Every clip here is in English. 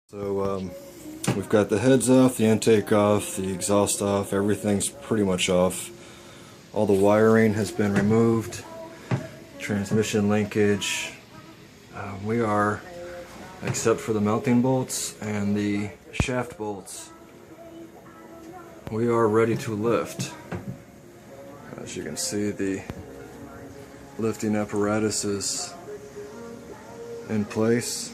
So we've got the heads off, the intake off, the exhaust off, everything's pretty much off. All the wiring has been removed, transmission linkage. We are, except for the mounting bolts and the shaft bolts, we are ready to lift. As you can see, the lifting apparatus is in place.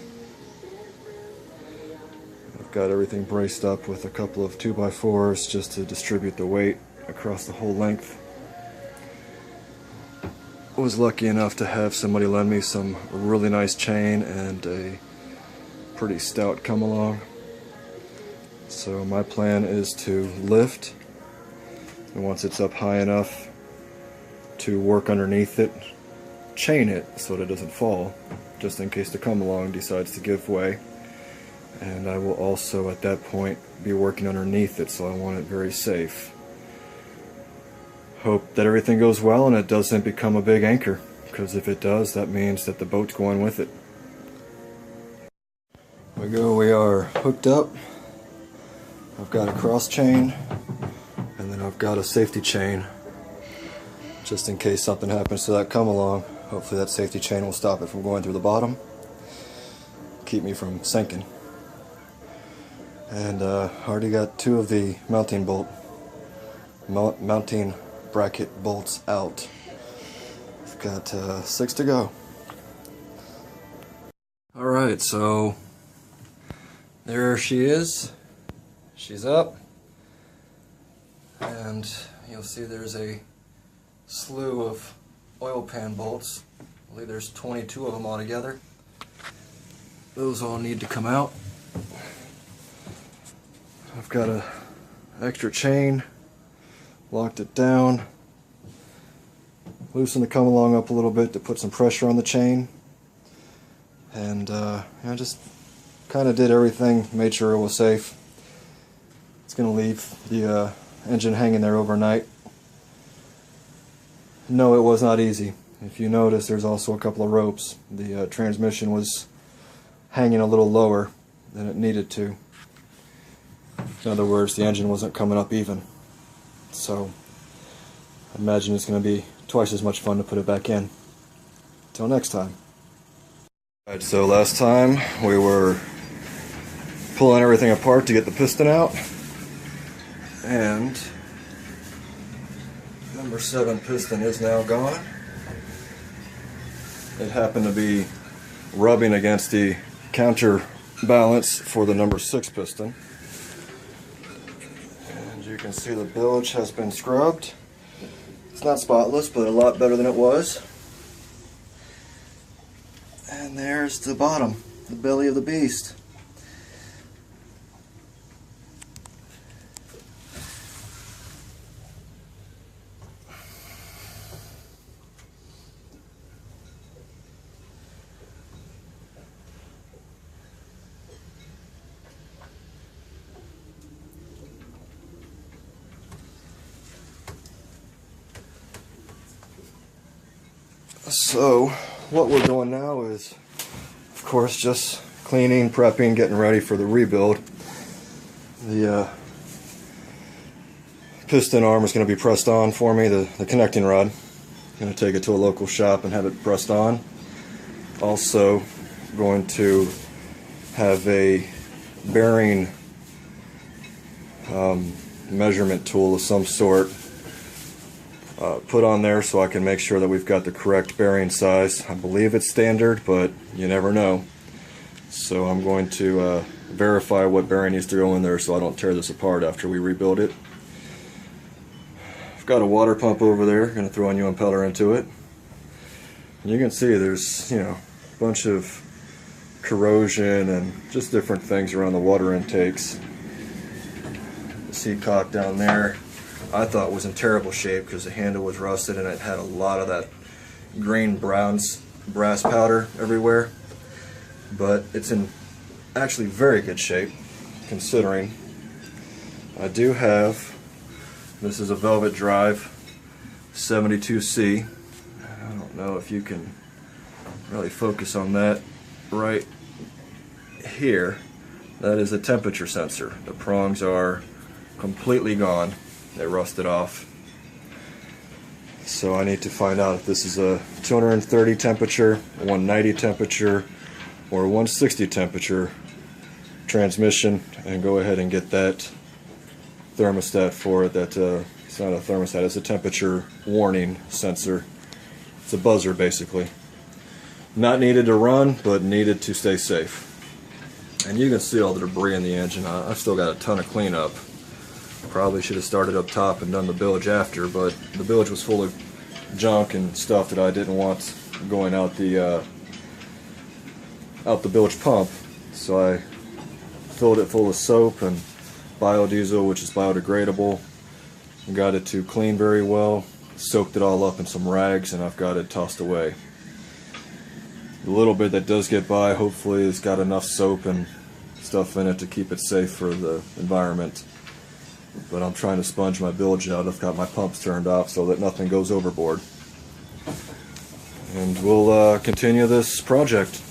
I've got everything braced up with a couple of 2x4s just to distribute the weight across the whole length. I was lucky enough to have somebody lend me some really nice chain and a pretty stout come along. So my plan is to lift, and once it's up high enough to work underneath it, chain it so that it doesn't fall, just in case the come along decides to give way. And I will also at that point be working underneath it, so I want it very safe. Hope that everything goes well and it doesn't become a big anchor, because if it does, that means that the boat's going with it. There we go, we are hooked up. I've got a cross chain, and then I've got a safety chain, just in case something happens to that come along. Hopefully that safety chain will stop it from going through the bottom, keep me from sinking. And I already got two of the mounting bracket bolts out. I've got 6 to go. Alright, so there she is. She's up. And you'll see there's a slew of oil pan bolts. I believe there's 22 of them altogether. Those all need to come out. I've got an extra chain, locked it down, loosened the come along up a little bit to put some pressure on the chain, and I just kind of did everything, made sure it was safe. It's going to leave the engine hanging there overnight. No, it was not easy. If you notice, there's also a couple of ropes. The transmission was hanging a little lower than it needed to. In other words, the engine wasn't coming up even. So I imagine it's going to be twice as much fun to put it back in. Till next time. Alright, so last time we were pulling everything apart to get the piston out, and number 7 piston is now gone. It happened to be rubbing against the counterbalance for the number 6 piston. You can see the bilge has been scrubbed. It's not spotless, but a lot better than it was. And there's the bottom, the belly of the beast. So what we're doing now is, of course, just cleaning, prepping, getting ready for the rebuild. The piston arm is going to be pressed on for me, the connecting rod. I'm going to take it to a local shop and have it pressed on. Also going to have a bearing measurement tool of some sort put on there so I can make sure that we've got the correct bearing size. I believe it's standard, but you never know. So I'm going to verify what bearing needs to go in there so I don't tear this apart after we rebuild it. I've got a water pump over there, going to throw a new impeller into it. And you can see there's, a bunch of corrosion and just different things around the water intakes. The seat cock down there I thought was in terrible shape because the handle was rusted and it had a lot of that green brass powder everywhere. But it's in actually very good shape, considering. I do have, this is a Velvet Drive 72C. I don't know if you can really focus on that right here. that is a temperature sensor. The prongs are completely gone. They rusted off. So I need to find out if this is a 230 temperature, 190 temperature, or 160 temperature transmission, and go ahead and get that thermostat for it. That it's not a thermostat, it's a temperature warning sensor. It's a buzzer basically. Not needed to run, but needed to stay safe. And you can see all the debris in the engine. I've still got a ton of cleanup. Probably should have started up top and done the bilge after, but the bilge was full of junk and stuff that I didn't want going out the bilge pump. So I filled it full of soap and biodiesel, which is biodegradable, and got it to clean very well. Soaked it all up in some rags, and I've got it tossed away. The little bit that does get by, hopefully, has got enough soap and stuff in it to keep it safe for the environment. But I'm trying to sponge my bilge out. I've got my pumps turned off so that nothing goes overboard. And we'll continue this project.